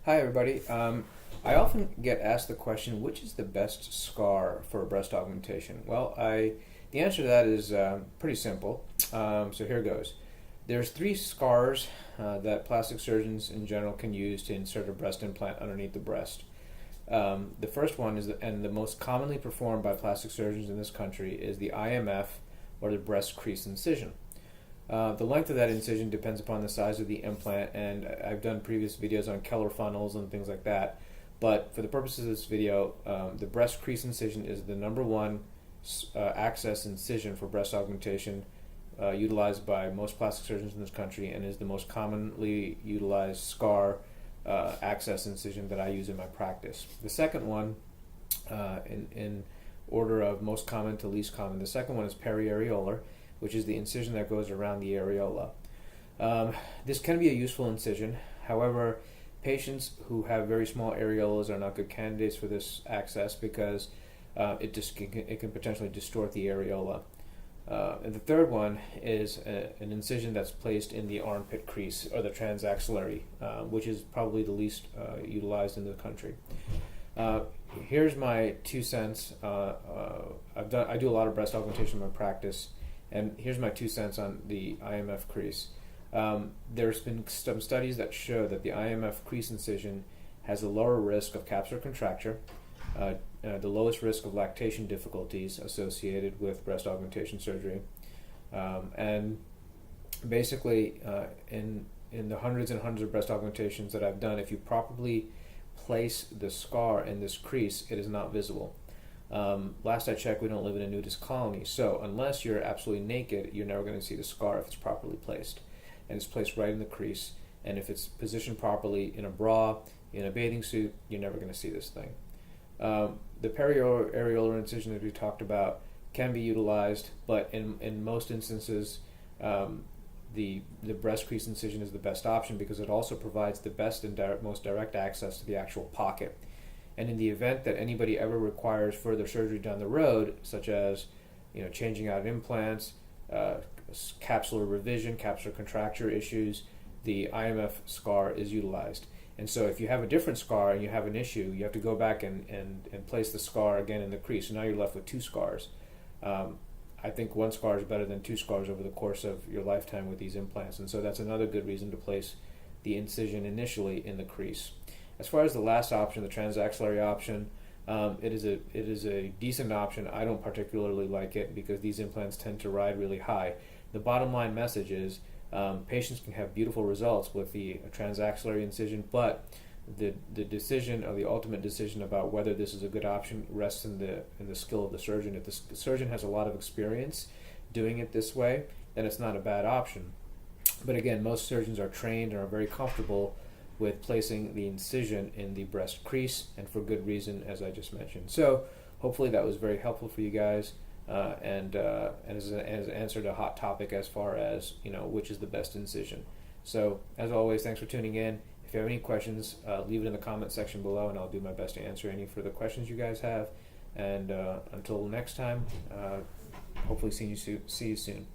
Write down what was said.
Hi, everybody. I often get asked the question, which is the best scar for a breast augmentation? The answer to that is pretty simple. So here goes. There's three scars that plastic surgeons in general can use to insert a breast implant underneath the breast. The first one is, and the most commonly performed by plastic surgeons in this country, is the IMF, or the breast crease incision. The length of that incision depends upon the size of the implant, and I've done previous videos on Keller funnels and things like that. But for the purposes of this video, the breast crease incision is the number one access incision for breast augmentation utilized by most plastic surgeons in this country, and is the most commonly utilized scar access incision that I use in my practice. The second one, in order of most common to least common, the second one is periareolar, which is the incision that goes around the areola. This can be a useful incision. However, patients who have very small areolas are not good candidates for this access because it can potentially distort the areola. And the third one is an incision that's placed in the armpit crease, or the transaxillary, which is probably the least utilized in the country. Here's my 2 cents. I do a lot of breast augmentation in my practice, and here's my 2 cents on the IMF crease. There's been some studies that show that the IMF crease incision has a lower risk of capsular contracture, the lowest risk of lactation difficulties associated with breast augmentation surgery, and basically in the hundreds and hundreds of breast augmentations that I've done, if you properly place the scar in this crease, it is not visible. Last I checked, we don't live in a nudist colony, so unless you're absolutely naked, you're never going to see the scar if it's properly placed. And it's placed right in the crease, and if it's positioned properly in a bra, in a bathing suit, you're never going to see this thing. The periareolar incision that we talked about can be utilized, but in most instances, the breast crease incision is the best option because it also provides the best and most direct access to the actual pocket. And in the event that anybody ever requires further surgery down the road, such as changing out implants, capsular revision, capsular contracture issues, the IMF scar is utilized. And so if you have a different scar and you have an issue, you have to go back and place the scar again in the crease. So now you're left with two scars. I think one scar is better than two scars over the course of your lifetime with these implants. And so that's another good reason to place the incision initially in the crease. As far as the last option, the transaxillary option, it is a decent option. I don't particularly like it because these implants tend to ride really high. The bottom line message is patients can have beautiful results with the transaxillary incision, but the decision, or the ultimate decision about whether this is a good option, rests in the skill of the surgeon. If the surgeon has a lot of experience doing it this way, then it's not a bad option. But again, most surgeons are trained and are very comfortable with placing the incision in the breast crease, and for good reason, as I just mentioned. So hopefully that was very helpful for you guys, and has answered a hot topic as far as which is the best incision. So as always, thanks for tuning in. If you have any questions, leave it in the comment section below, and I'll do my best to answer any further questions you guys have. And until next time, hopefully see you soon.